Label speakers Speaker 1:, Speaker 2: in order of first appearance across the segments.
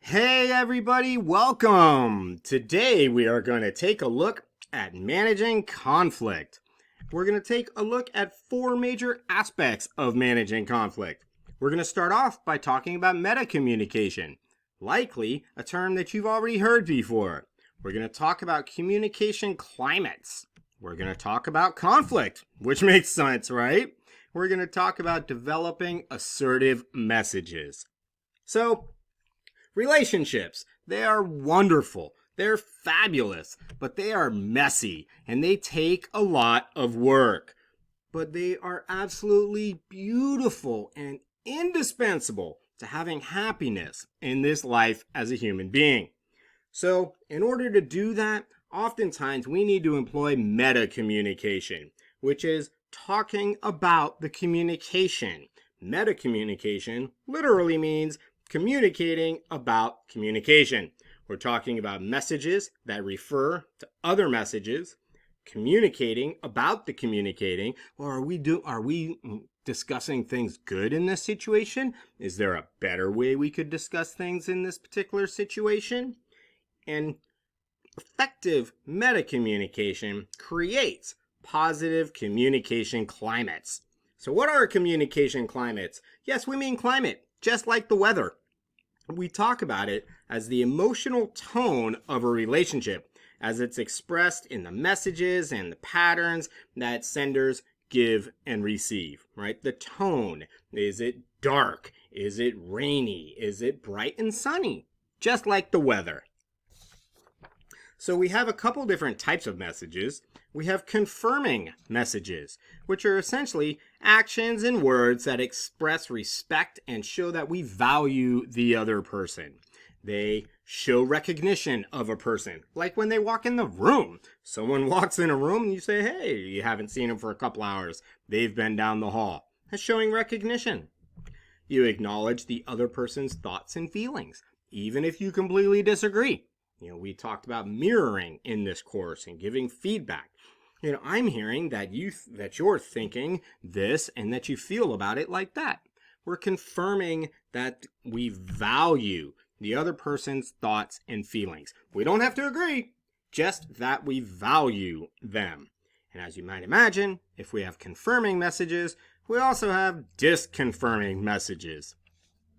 Speaker 1: Hey everybody, welcome! Today we are going to take a look at managing conflict. We're going to take a look at four major aspects of managing conflict. We're going to start off by talking about meta-communication, likely a term that you've already heard before. We're going to talk about communication climates. We're going to talk about conflict, which makes sense, right? We're going to talk about developing assertive messages. So, relationships, they are wonderful, they're fabulous, but they are messy and they take a lot of work. But they are absolutely beautiful and indispensable to having happiness in this life as a human being. So, in order to do that, oftentimes we need to employ meta communication, which is talking about the communication. Meta communication literally means communicating about communication. We're talking about messages that refer to other messages, communicating about the communicating. Or are we discussing things good in this situation? Is there a better way we could discuss things in this particular situation? And effective meta communication creates positive communication climates. So what are communication climates? Yes, we mean climate, just like the weather. We talk about it as the emotional tone of a relationship, as it's expressed in the messages and the patterns that senders give and receive, right? The tone. Is it dark? Is it rainy? Is it bright and sunny? Just like the weather. So we have a couple different types of messages. We have confirming messages, which are essentially actions and words that express respect and show that we value the other person. They show recognition of a person, like when they walk in the room. Someone walks in a room and you say, hey, you haven't seen them for a couple hours. They've been down the hall. That's showing recognition. You acknowledge the other person's thoughts and feelings, even if you completely disagree. We talked about mirroring in this course and giving feedback. I'm hearing that you're thinking this and that you feel about it like that. We're confirming that we value the other person's thoughts and feelings. We don't have to agree, just that we value them. And as you might imagine, if we have confirming messages, we also have disconfirming messages.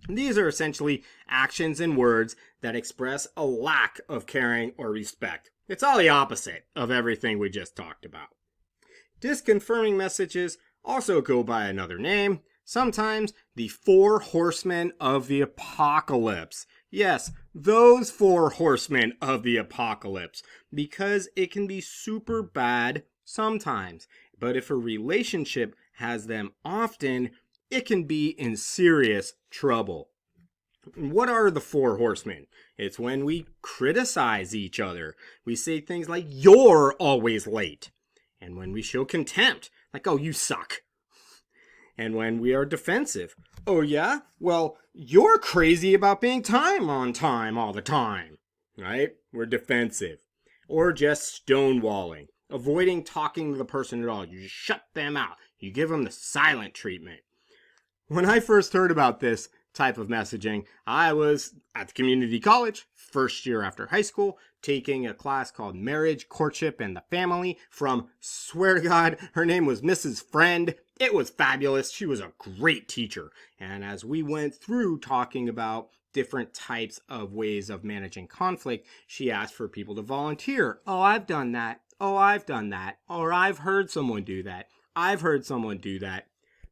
Speaker 1: These are essentially actions and words that express a lack of caring or respect. It's all the opposite of everything we just talked about. Disconfirming messages also go by another name, sometimes the four horsemen of the apocalypse. Yes, those four horsemen of the apocalypse, because it can be super bad sometimes. But if a relationship has them often, it can be in serious trouble. What are the four horsemen? It's when we criticize each other. We say things like, you're always late. And when we show contempt, like, oh, you suck. And when we are defensive, oh yeah? Well, you're crazy about being on time all the time. Right? We're defensive. Or just stonewalling, avoiding talking to the person at all. You just shut them out. You give them the silent treatment. When I first heard about this type of messaging, I was at the community college, first year after high school, taking a class called Marriage, Courtship, and the Family from, swear to God, her name was Mrs. Friend. It was fabulous. She was a great teacher. And as we went through talking about different types of ways of managing conflict, she asked for people to volunteer. Oh, I've done that. Oh, I've done that. Or I've heard someone do that. I've heard someone do that.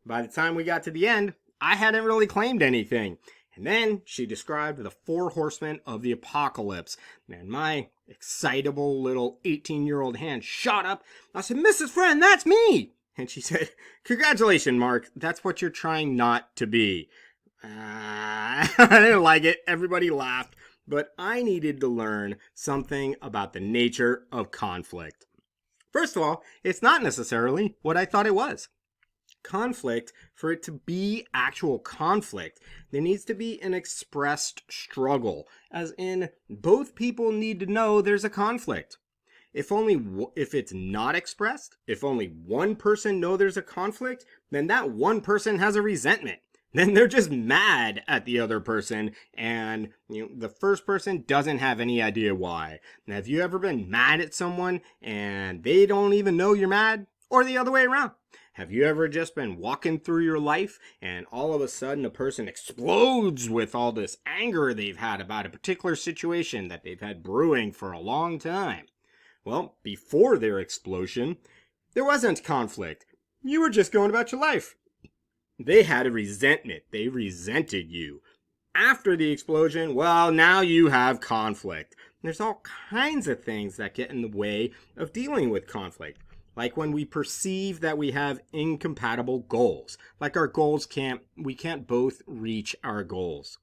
Speaker 1: By the time we got to the end, I hadn't really claimed anything. And then she described the four horsemen of the apocalypse. And my excitable little 18-year-old hand shot up. I said, Mrs. Friend, that's me. And she said, congratulations, Mark. That's what you're trying not to be. I didn't like it. Everybody laughed. But I needed to learn something about the nature of conflict. First of all, it's not necessarily what I thought it was. Conflict, for it to be actual conflict, there needs to be an expressed struggle, as in both people need to know there's a conflict. If it's not expressed, if only one person knows there's a conflict, then that one person has a resentment. then they're just mad at the other person, and the first person doesn't have any idea why. Now, have you ever been mad at someone and they don't even know you're mad? Or the other way around? Have you ever just been walking through your life and all of a sudden a person explodes with all this anger they've had about a particular situation that they've had brewing for a long time? Well, before their explosion, there wasn't conflict. You were just going about your life. They had a resentment. They resented you. After the explosion, well, now you have conflict. There's all kinds of things that get in the way of dealing with conflict. Like when we perceive that we have incompatible goals. Like we can't both reach our goals.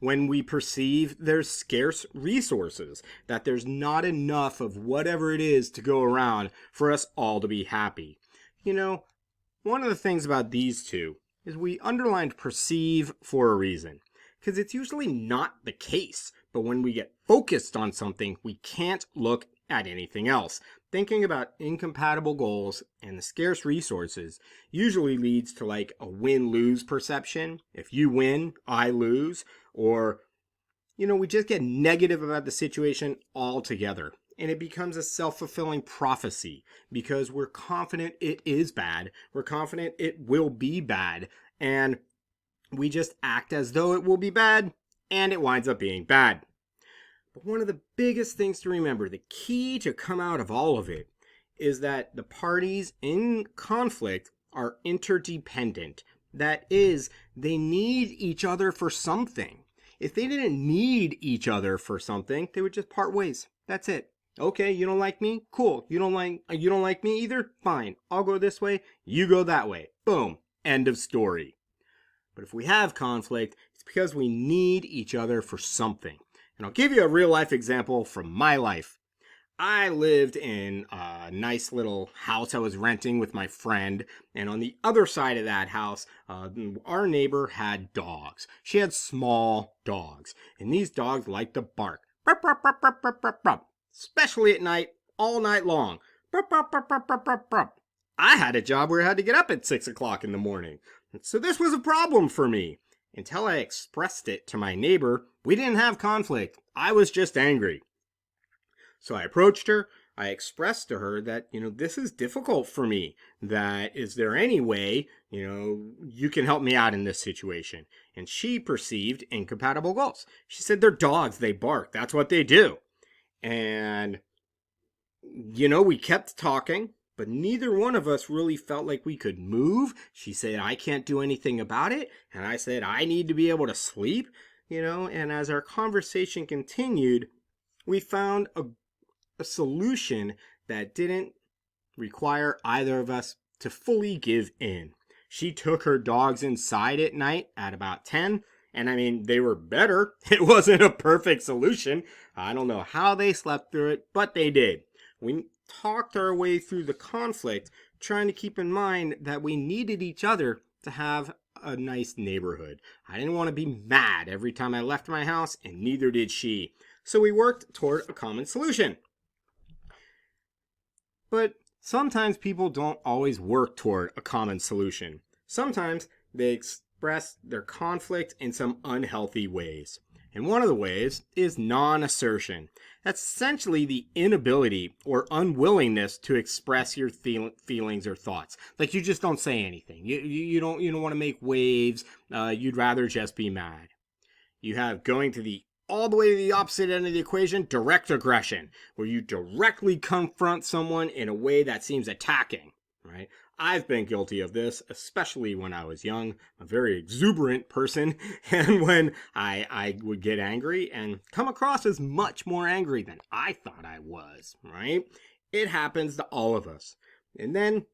Speaker 1: When we perceive there's scarce resources, that there's not enough of whatever it is to go around for us all to be happy. One of the things about these two is we underlined perceive for a reason, because it's usually not the case, but when we get focused on something, we can't look at anything else. Thinking about incompatible goals and the scarce resources usually leads to like a win-lose perception. If you win, I lose, or we just get negative about the situation altogether. And it becomes a self-fulfilling prophecy because we're confident it is bad. We're confident it will be bad. And we just act as though it will be bad, and it winds up being bad. But one of the biggest things to remember, the key to come out of all of it, is that the parties in conflict are interdependent. That is, they need each other for something. If they didn't need each other for something, they would just part ways. That's it. Okay, you don't like me? Cool. You don't like me either? Fine. I'll go this way, you go that way. Boom. End of story. But if we have conflict, it's because we need each other for something. And I'll give you a real life example from my life. I lived in a nice little house I was renting with my friend, and on the other side of that house, our neighbor had dogs. She had small dogs, and these dogs liked to bark. Burp, burp, burp, burp, burp, burp, burp. Especially at night, all night long. Burp, burp, burp, burp, burp, burp, burp. I had a job where I had to get up at 6 o'clock in the morning. So this was a problem for me. Until I expressed it to my neighbor, we didn't have conflict. I was just angry. So I approached her. I expressed to her that, this is difficult for me. That is there any way, you can help me out in this situation? And she perceived incompatible goals. She said, they're dogs. They bark. That's what they do. And, we kept talking, but neither one of us really felt like we could move. She said, I can't do anything about it. And I said, I need to be able to sleep, and as our conversation continued, we found a solution that didn't require either of us to fully give in. She took her dogs inside at night at about 10. And they were better. It wasn't a perfect solution. I don't know how they slept through it, but they did. We talked our way through the conflict, trying to keep in mind that we needed each other to have a nice neighborhood. I didn't want to be mad every time I left my house, and neither did she. So we worked toward a common solution. But sometimes people don't always work toward a common solution. Sometimes they express their conflict in some unhealthy ways. And one of the ways is non-assertion. That's essentially the inability or unwillingness to express your feelings or thoughts. Like you just don't say anything. You don't want to make waves. You'd rather just be mad. You have going to all the way to the opposite end of the equation, direct aggression, where you directly confront someone in a way that seems attacking, right? I've been guilty of this, especially when I was young, a very exuberant person, and when I would get angry and come across as much more angry than I thought I was, right? It happens to all of us. And then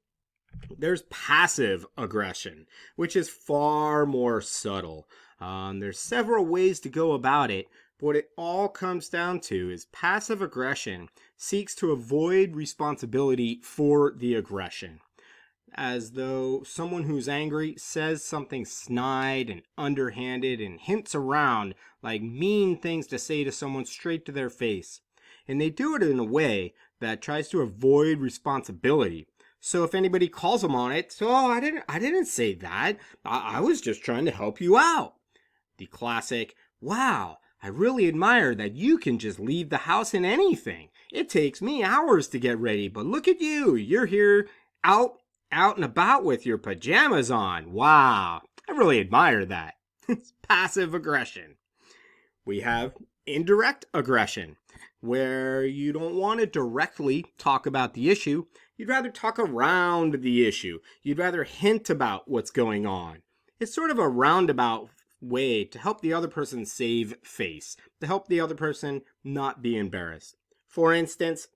Speaker 1: there's passive aggression, which is far more subtle. There's several ways to go about it, but what it all comes down to is passive aggression seeks to avoid responsibility for the aggression. As though someone who's angry says something snide and underhanded and hints around like mean things to say to someone straight to their face. And they do it in a way that tries to avoid responsibility. So if anybody calls them on it, so I didn't say that. I was just trying to help you out. The classic, wow, I really admire that you can just leave the house in anything. It takes me hours to get ready, but look at you. You're here out and about with your pajamas on. Wow, I really admire that. It's passive aggression. We have indirect aggression, where you don't want to directly talk about the issue. You'd rather talk around the issue. You'd rather hint about what's going on. It's sort of a roundabout way to help the other person save face, to help the other person not be embarrassed. For instance,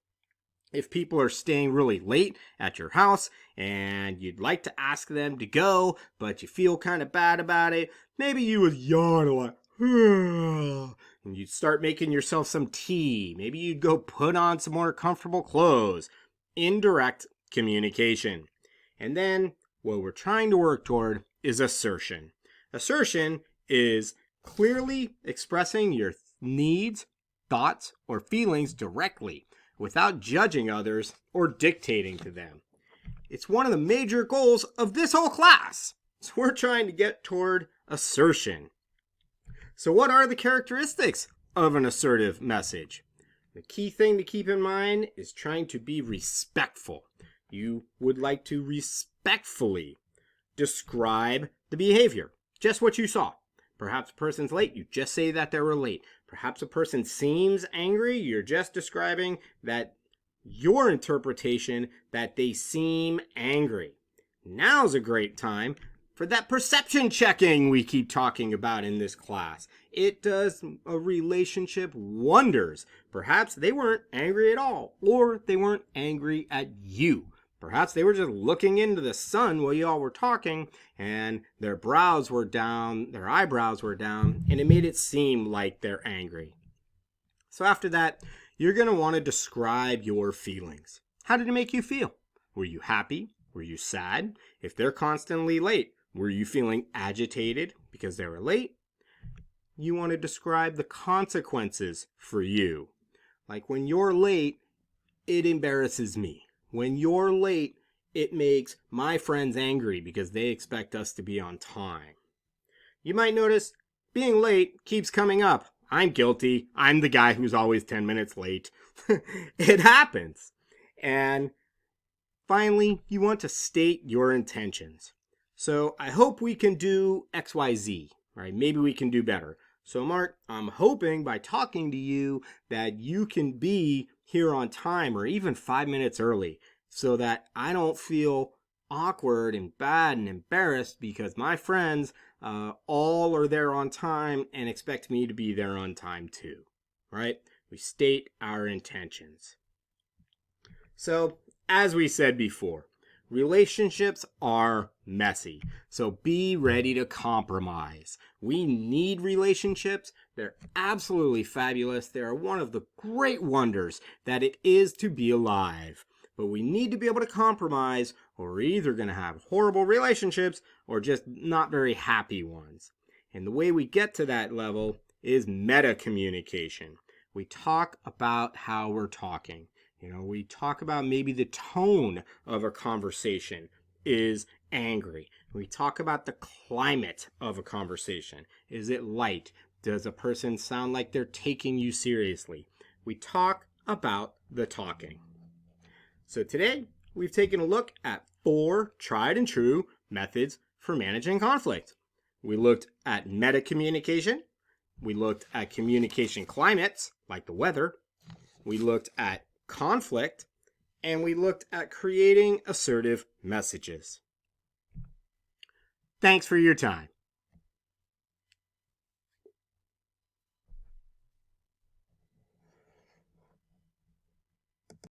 Speaker 1: if people are staying really late at your house and you'd like to ask them to go, but you feel kind of bad about it, maybe you would yawn a lot. And you'd start making yourself some tea. Maybe you'd go put on some more comfortable clothes. Indirect communication. And then what we're trying to work toward is assertion. Assertion is clearly expressing your needs, thoughts, or feelings directly without judging others or dictating to them. It's one of the major goals of this whole class. So we're trying to get toward assertion. So what are the characteristics of an assertive message? The key thing to keep in mind is trying to be respectful. You would like to respectfully describe the behavior, just what you saw. Perhaps a person's late, you just say that they were late. Perhaps a person seems angry, you're just describing that your interpretation that they seem angry. Now's a great time for that perception checking we keep talking about in this class. It does a relationship wonders. Perhaps they weren't angry at all, or they weren't angry at you. Perhaps they were just looking into the sun while you all were talking, and their brows were down, their eyebrows were down, and it made it seem like they're angry. So after that, you're going to want to describe your feelings. How did it make you feel? Were you happy? Were you sad? If they're constantly late, were you feeling agitated because they were late? You want to describe the consequences for you. Like when you're late, it embarrasses me. When you're late, it makes my friends angry because they expect us to be on time. You might notice being late keeps coming up. I'm guilty. I'm the guy who's always 10 minutes late. It happens. And finally, you want to state your intentions. So I hope we can do XYZ, right? Maybe we can do better. So Mark, I'm hoping by talking to you that you can be here on time or even 5 minutes early so that I don't feel awkward and bad and embarrassed because my friends all are there on time and expect me to be there on time too, right? We state our intentions. So as we said before, relationships are messy, so be ready to compromise. We need relationships. They're absolutely fabulous. They are one of the great wonders that it is to be alive. But we need to be able to compromise, or we're either going to have horrible relationships or just not very happy ones. And the way we get to that level is meta communication. We talk about how we're talking. We talk about maybe the tone of a conversation is angry. We talk about the climate of a conversation. Is it light? Does a person sound like they're taking you seriously? We talk about the talking. So today, we've taken a look at 4 tried and true methods for managing conflict. We looked at meta communication. We looked at communication climates, like the weather. We looked at conflict, and we looked at creating assertive messages. Thanks for your time.